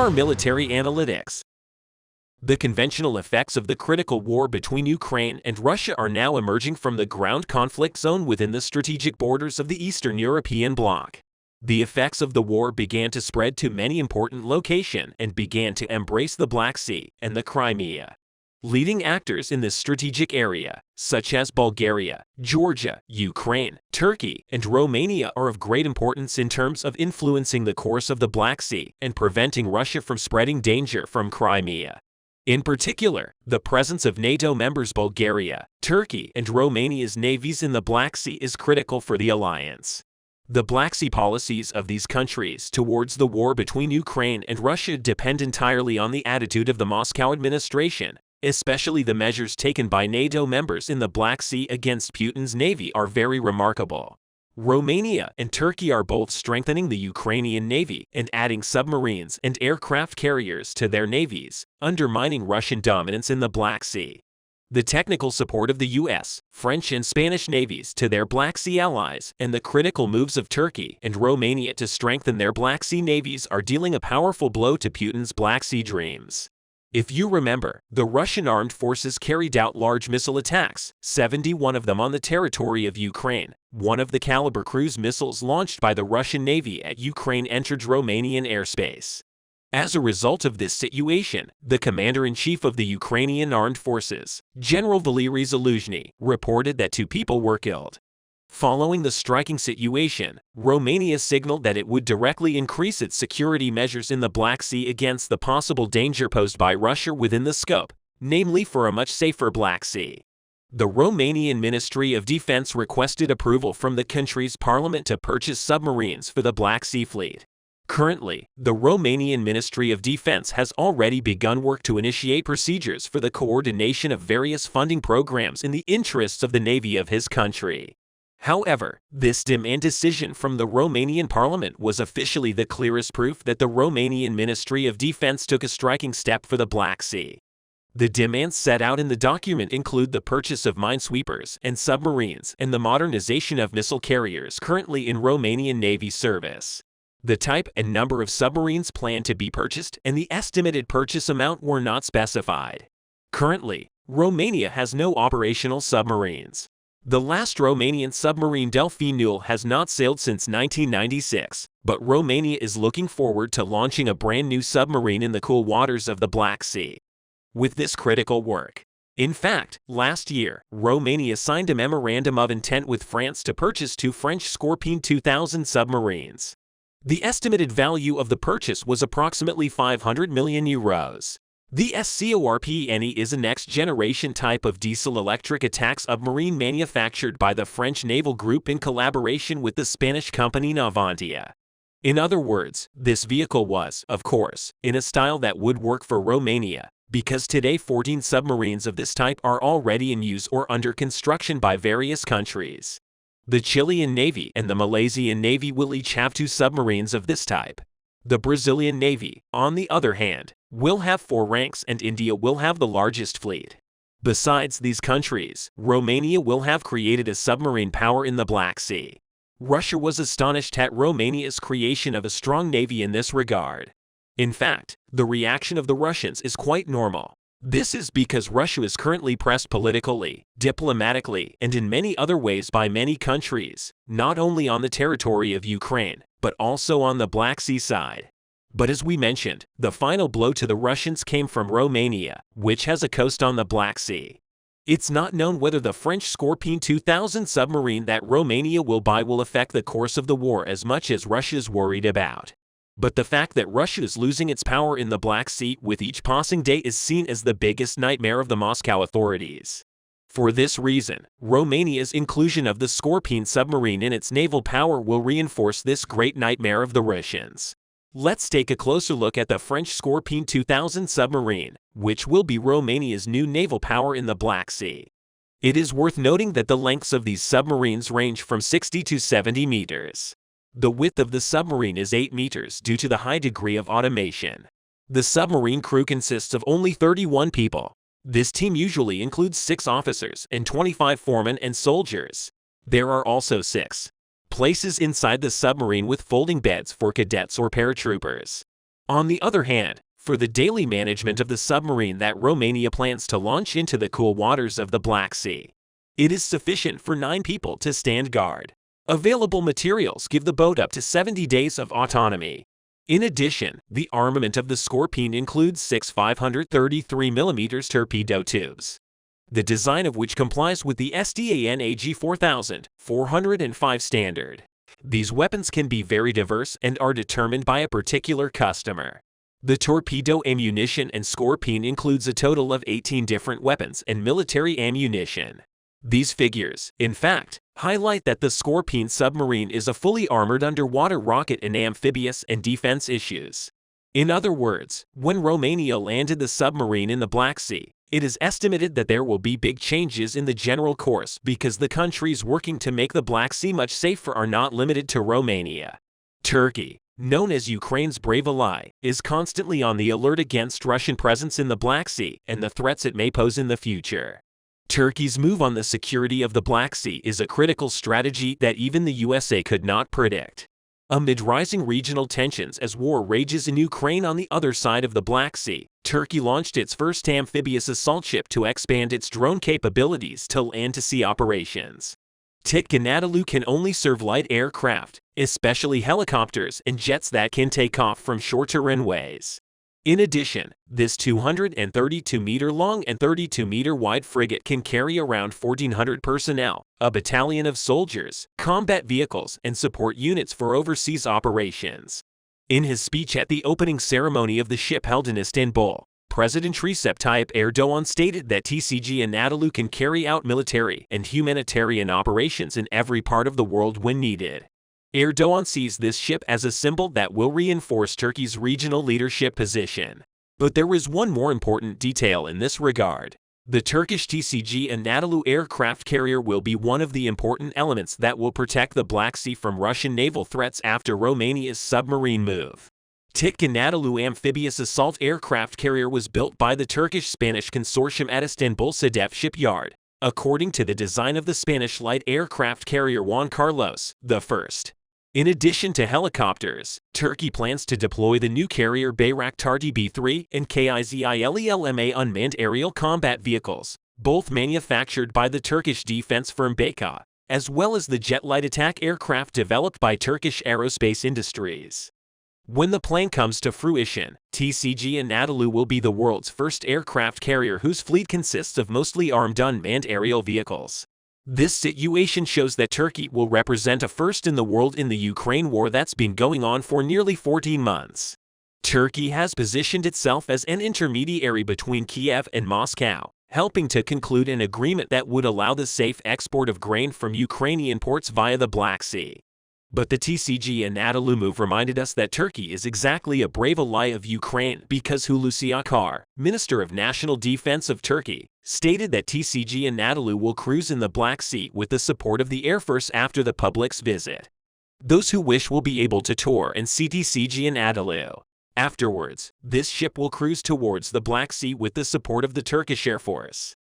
are military analytics. The conventional effects of the critical war between Ukraine and Russia are now emerging from the ground conflict zone within the strategic borders of the Eastern European Bloc. The effects of the war began to spread to many important locations and began to embrace the Black Sea and the Crimea. Leading actors in this strategic area, such as Bulgaria, Georgia, Ukraine, Turkey, and Romania, are of great importance in terms of influencing the course of the Black Sea and preventing Russia from spreading danger from Crimea. In particular, the presence of NATO members Bulgaria, Turkey, and Romania's navies in the Black Sea is critical for the alliance. The Black Sea policies of these countries towards the war between Ukraine and Russia depend entirely on the attitude of the Moscow administration. Especially the measures taken by NATO members in the Black Sea against Putin's navy are very remarkable. Romania and Turkey are both strengthening the Ukrainian navy and adding submarines and aircraft carriers to their navies, undermining Russian dominance in the Black Sea. The technical support of the US, French and Spanish navies to their Black Sea allies and the critical moves of Turkey and Romania to strengthen their Black Sea navies are dealing a powerful blow to Putin's Black Sea dreams. If you remember, the Russian armed forces carried out large missile attacks, 71 of them on the territory of Ukraine. One of the Caliber cruise missiles launched by the Russian Navy at Ukraine entered Romanian airspace. As a result of this situation, the commander-in-chief of the Ukrainian armed forces, General Valery Zaluzhny, reported that 2 people were killed. Following the striking situation, Romania signaled that it would directly increase its security measures in the Black Sea against the possible danger posed by Russia within the scope, namely for a much safer Black Sea. The Romanian Ministry of Defense requested approval from the country's parliament to purchase submarines for the Black Sea Fleet. Currently, the Romanian Ministry of Defense has already begun work to initiate procedures for the coordination of various funding programs in the interests of the Navy of his country. However, this demand decision from the Romanian parliament was officially the clearest proof that the Romanian Ministry of Defense took a striking step for the Black Sea. The demands set out in the document include the purchase of minesweepers and submarines and the modernization of missile carriers currently in Romanian Navy service. The type and number of submarines planned to be purchased and the estimated purchase amount were not specified. Currently, Romania has no operational submarines. The last Romanian submarine Delfinul has not sailed since 1996, but Romania is looking forward to launching a brand new submarine in the cool waters of the Black Sea. With this critical work. In fact, last year, Romania signed a memorandum of intent with France to purchase 2 French Scorpene 2000 submarines. The estimated value of the purchase was approximately €500 million. The Scorpene is a next-generation type of diesel-electric attack submarine manufactured by the French Naval Group in collaboration with the Spanish company Navantia. In other words, this vehicle was, of course, in a style that would work for Romania, because today 14 submarines of this type are already in use or under construction by various countries. The Chilean Navy and the Malaysian Navy will each have 2 submarines of this type. The Brazilian Navy, on the other hand, will have 4 ranks and India will have the largest fleet. Besides these countries, Romania will have created a submarine power in the Black Sea. Russia was astonished at Romania's creation of a strong navy in this regard. In fact, the reaction of the Russians is quite normal. This is because Russia is currently pressed politically, diplomatically, and in many other ways by many countries, not only on the territory of Ukraine, but also on the Black Sea side. But as we mentioned, the final blow to the Russians came from Romania, which has a coast on the Black Sea. It's not known whether the French Scorpene 2000 submarine that Romania will buy will affect the course of the war as much as Russia is worried about. But the fact that Russia is losing its power in the Black Sea with each passing day is seen as the biggest nightmare of the Moscow authorities. For this reason, Romania's inclusion of the Scorpene submarine in its naval power will reinforce this great nightmare of the Russians. Let's take a closer look at the French Scorpene 2000 submarine, which will be Romania's new naval power in the Black Sea. It is worth noting that the lengths of these submarines range from 60 to 70 meters. The width of the submarine is 8 meters due to the high degree of automation. The submarine crew consists of only 31 people. This team usually includes 6 officers and 25 foremen and soldiers. There are also 6 places inside the submarine with folding beds for cadets or paratroopers. On the other hand, for the daily management of the submarine that Romania plans to launch into the cool waters of the Black Sea, it is sufficient for 9 people to stand guard. Available materials give the boat up to 70 days of autonomy. In addition, the armament of the Scorpene includes 6 533mm torpedo tubes, the design of which complies with the SDAN AG 4405 standard. These weapons can be very diverse and are determined by a particular customer. The torpedo ammunition and Scorpene includes a total of 18 different weapons and military ammunition. These figures, in fact, highlight that the Scorpene submarine is a fully armored underwater rocket and amphibious and defense issues. In other words, when Romania landed the submarine in the Black Sea, it is estimated that there will be big changes in the general course because the countries working to make the Black Sea much safer are not limited to Romania. Turkey, known as Ukraine's brave ally, is constantly on the alert against Russian presence in the Black Sea and the threats it may pose in the future. Turkey's move on the security of the Black Sea is a critical strategy that even the USA could not predict. Amid rising regional tensions as war rages in Ukraine on the other side of the Black Sea, Turkey launched its first amphibious assault ship to expand its drone capabilities to land-to-sea operations. Türkiye Anadolu can only serve light aircraft, especially helicopters and jets that can take off from shorter runways. In addition, this 232-meter-long and 32-meter-wide frigate can carry around 1,400 personnel, a battalion of soldiers, combat vehicles, and support units for overseas operations. In his speech at the opening ceremony of the ship held in Istanbul, President Recep Tayyip Erdogan stated that Türkiye Anadolu can carry out military and humanitarian operations in every part of the world when needed. Erdogan sees this ship as a symbol that will reinforce Turkey's regional leadership position. But there is one more important detail in this regard. The Turkish Türkiye Anadolu aircraft carrier will be one of the important elements that will protect the Black Sea from Russian naval threats after Romania's submarine move. Türkiye Anadolu amphibious assault aircraft carrier was built by the Turkish-Spanish consortium at Istanbul Sedef shipyard, according to the design of the Spanish light aircraft carrier Juan Carlos I. In addition to helicopters, Turkey plans to deploy the new carrier Bayraktar TB3 and KIZILELMA unmanned aerial combat vehicles, both manufactured by the Turkish defense firm Bayka, as well as the jet light attack aircraft developed by Turkish aerospace industries. When the plan comes to fruition, Türkiye Anadolu will be the world's first aircraft carrier whose fleet consists of mostly armed unmanned aerial vehicles. This situation shows that Turkey will represent a first in the world in the Ukraine war that's been going on for nearly 14 months. Turkey has positioned itself as an intermediary between Kiev and Moscow, helping to conclude an agreement that would allow the safe export of grain from Ukrainian ports via the Black Sea. But the Türkiye Anadolu move reminded us that Turkey is exactly a brave ally of Ukraine because Hulusi Akar, Minister of National Defense of Turkey, stated that Türkiye Anadolu will cruise in the Black Sea with the support of the Air Force after the public's visit. Those who wish will be able to tour and see Türkiye Anadolu. Afterwards, this ship will cruise towards the Black Sea with the support of the Turkish Air Force.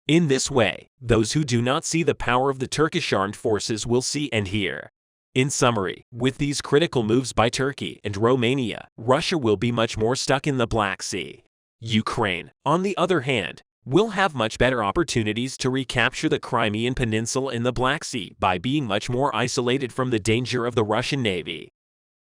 In this way, those who do not see the power of the Turkish armed forces will see and hear. In summary, with these critical moves by Turkey and Romania, Russia will be much more stuck in the Black Sea. Ukraine, on the other hand, will have much better opportunities to recapture the Crimean Peninsula in the Black Sea by being much more isolated from the danger of the Russian Navy.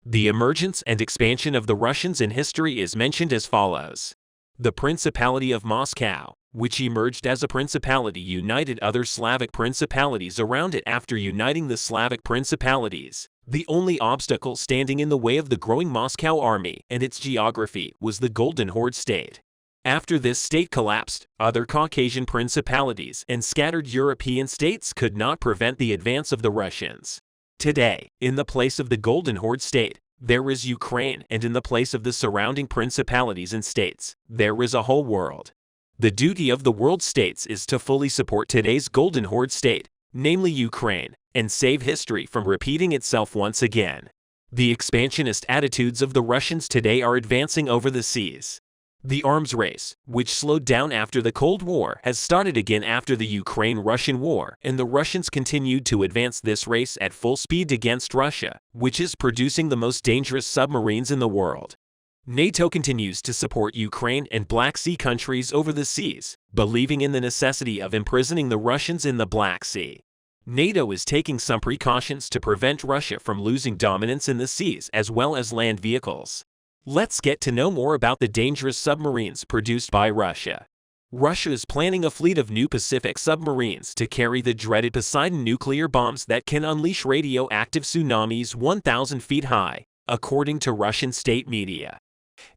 The emergence and expansion of the Russians in history is mentioned as follows. The Principality of Moscow, which emerged as a principality, united other Slavic principalities around it after uniting the Slavic principalities. The only obstacle standing in the way of the growing Moscow army and its geography was the Golden Horde state. After this state collapsed, other Caucasian principalities and scattered European states could not prevent the advance of the Russians. Today, in the place of the Golden Horde state, there is Ukraine, and in the place of the surrounding principalities and states, there is a whole world. The duty of the world states is to fully support today's Golden Horde state, namely Ukraine, and save history from repeating itself once again. The expansionist attitudes of the Russians today are advancing over the seas. The arms race, which slowed down after the Cold War, has started again after the Ukraine-Russian war, and the Russians continued to advance this race at full speed against Russia, which is producing the most dangerous submarines in the world. NATO continues to support Ukraine and Black Sea countries over the seas, believing in the necessity of imprisoning the Russians in the Black Sea. NATO is taking some precautions to prevent Russia from losing dominance in the seas as well as land vehicles. Let's get to know more about the dangerous submarines produced by Russia. Russia is planning a fleet of new Pacific submarines to carry the dreaded Poseidon nuclear bombs that can unleash radioactive tsunamis 1,000 feet high, according to Russian state media.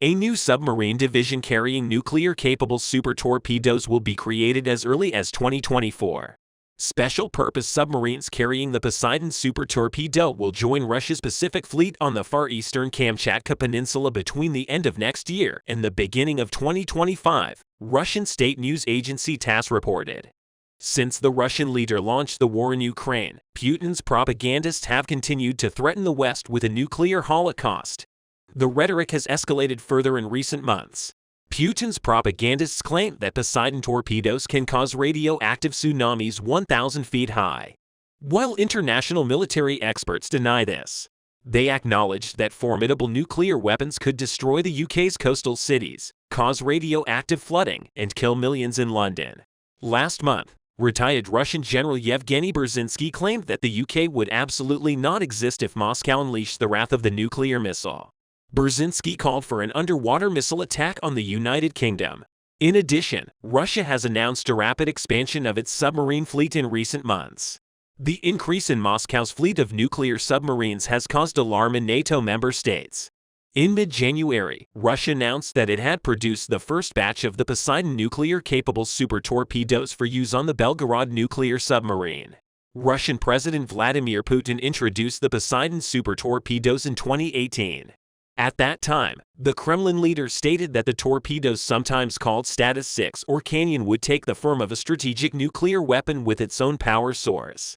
A new submarine division carrying nuclear-capable super torpedoes will be created as early as 2024. Special-purpose submarines carrying the Poseidon super torpedo will join Russia's Pacific Fleet on the far eastern Kamchatka Peninsula between the end of next year and the beginning of 2025, Russian state news agency TASS reported. Since the Russian leader launched the war in Ukraine, Putin's propagandists have continued to threaten the West with a nuclear holocaust. The rhetoric has escalated further in recent months. Putin's propagandists claim that Poseidon torpedoes can cause radioactive tsunamis 1,000 feet high. While international military experts deny this, they acknowledged that formidable nuclear weapons could destroy the UK's coastal cities, cause radioactive flooding, and kill millions in London. Last month, retired Russian General Yevgeny Brzezinski claimed that the UK would absolutely not exist if Moscow unleashed the wrath of the nuclear missile. Brzezinski called for an underwater missile attack on the United Kingdom. In addition, Russia has announced a rapid expansion of its submarine fleet in recent months. The increase in Moscow's fleet of nuclear submarines has caused alarm in NATO member states. In mid-January, Russia announced that it had produced the first batch of the Poseidon nuclear-capable super torpedoes for use on the Belgorod nuclear submarine. Russian President Vladimir Putin introduced the Poseidon super torpedoes in 2018. At that time, the Kremlin leader stated that the torpedoes, sometimes called Status 6 or Canyon, would take the form of a strategic nuclear weapon with its own power source.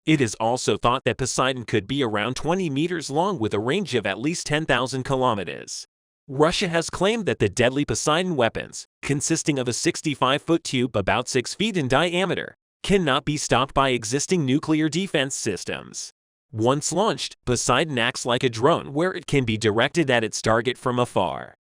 It is also thought that Poseidon could be around 20 meters long with a range of at least 10,000 kilometers. Russia has claimed that the deadly Poseidon weapons, consisting of a 65-foot tube about 6 feet in diameter, cannot be stopped by existing nuclear defense systems. Once launched, Poseidon acts like a drone where it can be directed at its target from afar.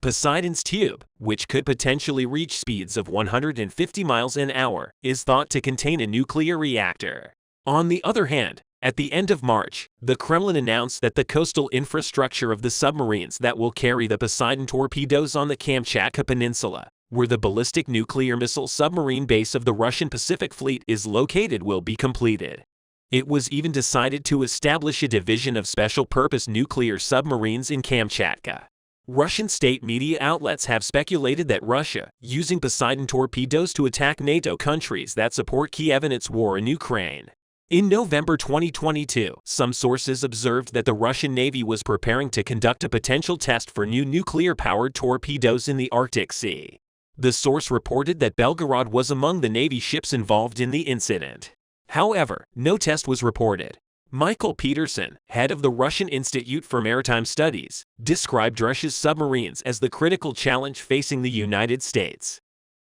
Poseidon's tube, which could potentially reach speeds of 150 miles an hour, is thought to contain a nuclear reactor. On the other hand, at the end of March, the Kremlin announced that the coastal infrastructure of the submarines that will carry the Poseidon torpedoes on the Kamchatka Peninsula, where the ballistic nuclear missile submarine base of the Russian Pacific Fleet is located, will be completed. It was even decided to establish a division of special-purpose nuclear submarines in Kamchatka. Russian state media outlets have speculated that Russia, using Poseidon torpedoes to attack NATO countries that support Kiev in its war in Ukraine. In November 2022, some sources observed that the Russian Navy was preparing to conduct a potential test for new nuclear-powered torpedoes in the Arctic Sea. The source reported that Belgorod was among the Navy ships involved in the incident. However, no test was reported. Michael Peterson, head of the Russian Institute for Maritime Studies, described Russia's submarines as the critical challenge facing the United States.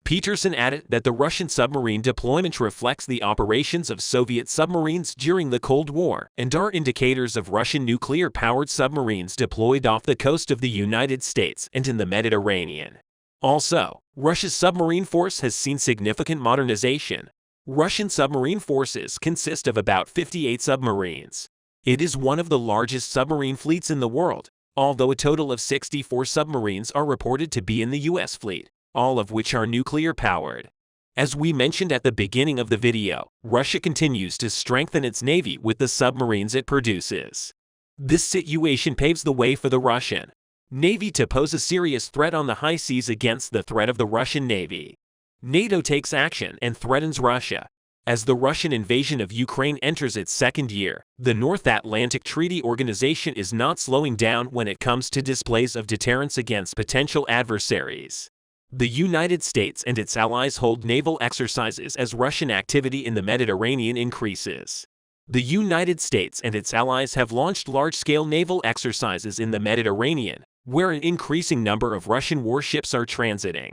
Peterson added that the Russian submarine deployment reflects the operations of Soviet submarines during the Cold War and are indicators of Russian nuclear-powered submarines deployed off the coast of the United States and in the Mediterranean. Also, Russia's submarine force has seen significant modernization. Russian submarine forces consist of about 58 submarines. It is one of the largest submarine fleets in the world, although a total of 64 submarines are reported to be in the U.S. fleet, all of which are nuclear-powered. As we mentioned at the beginning of the video, Russia continues to strengthen its navy with the submarines it produces. This situation paves the way for the Russian Navy to pose a serious threat on the high seas against the threat of the Russian Navy. NATO takes action and threatens Russia. As the Russian invasion of Ukraine enters its second year, the North Atlantic Treaty Organization is not slowing down when it comes to displays of deterrence against potential adversaries. The United States and its allies hold naval exercises as Russian activity in the Mediterranean increases. The United States and its allies have launched large-scale naval exercises in the Mediterranean, where an increasing number of Russian warships are transiting.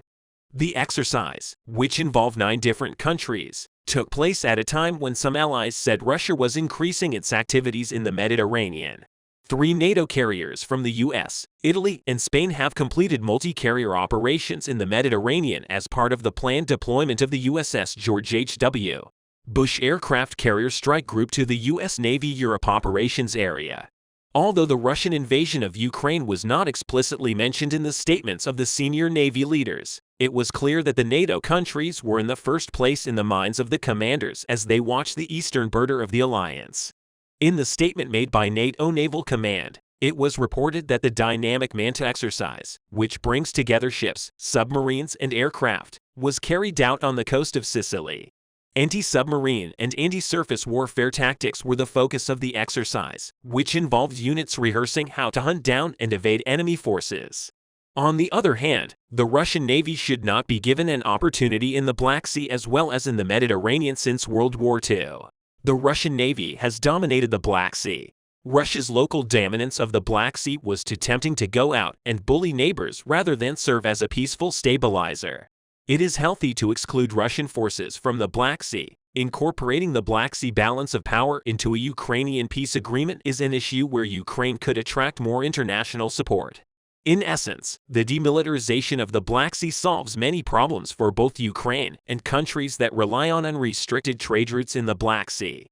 The exercise, which involved 9 different countries, took place at a time when some allies said Russia was increasing its activities in the Mediterranean. 3 NATO carriers from the US, Italy, and Spain have completed multi-carrier operations in the Mediterranean as part of the planned deployment of the USS George H.W. Bush Aircraft Carrier Strike Group to the U.S. Navy Europe Operations Area. Although the Russian invasion of Ukraine was not explicitly mentioned in the statements of the senior Navy leaders, it was clear that the NATO countries were in the first place in the minds of the commanders as they watched the eastern border of the alliance. In the statement made by NATO Naval Command, it was reported that the dynamic Manta exercise, which brings together ships, submarines, and aircraft, was carried out on the coast of Sicily. Anti-submarine and anti-surface warfare tactics were the focus of the exercise, which involved units rehearsing how to hunt down and evade enemy forces. On the other hand, the Russian Navy should not be given an opportunity in the Black Sea as well as in the Mediterranean since World War II. The Russian Navy has dominated the Black Sea. Russia's local dominance of the Black Sea was too tempting to go out and bully neighbors rather than serve as a peaceful stabilizer. It is healthy to exclude Russian forces from the Black Sea. Incorporating the Black Sea balance of power into a Ukrainian peace agreement is an issue where Ukraine could attract more international support. In essence, the demilitarization of the Black Sea solves many problems for both Ukraine and countries that rely on unrestricted trade routes in the Black Sea.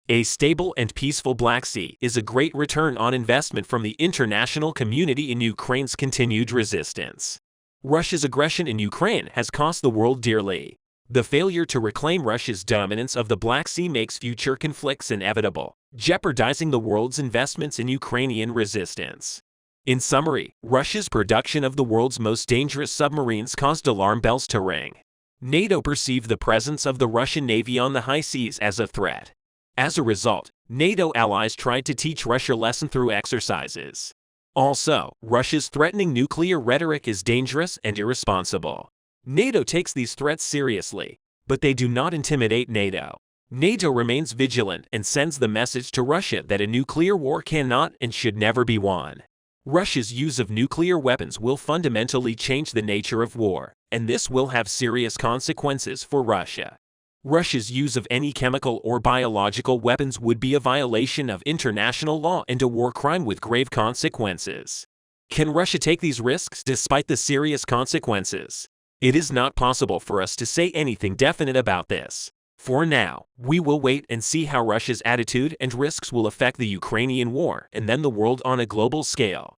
A stable and peaceful Black Sea is a great return on investment from the international community in Ukraine's continued resistance. Russia's aggression in Ukraine has cost the world dearly. The failure to reclaim Russia's dominance of the Black Sea makes future conflicts inevitable, jeopardizing the world's investments in Ukrainian resistance. In summary, Russia's production of the world's most dangerous submarines caused alarm bells to ring. NATO perceived the presence of the Russian Navy on the high seas as a threat. As a result, NATO allies tried to teach Russia a lesson through exercises. Also, Russia's threatening nuclear rhetoric is dangerous and irresponsible. NATO takes these threats seriously, but they do not intimidate NATO. NATO remains vigilant and sends the message to Russia that a nuclear war cannot and should never be won. Russia's use of nuclear weapons will fundamentally change the nature of war, and this will have serious consequences for Russia. Russia's use of any chemical or biological weapons would be a violation of international law and a war crime with grave consequences. Can Russia take these risks despite the serious consequences? It is not possible for us to say anything definite about this. For now, we will wait and see how Russia's attitude and risks will affect the Ukrainian war and then the world on a global scale.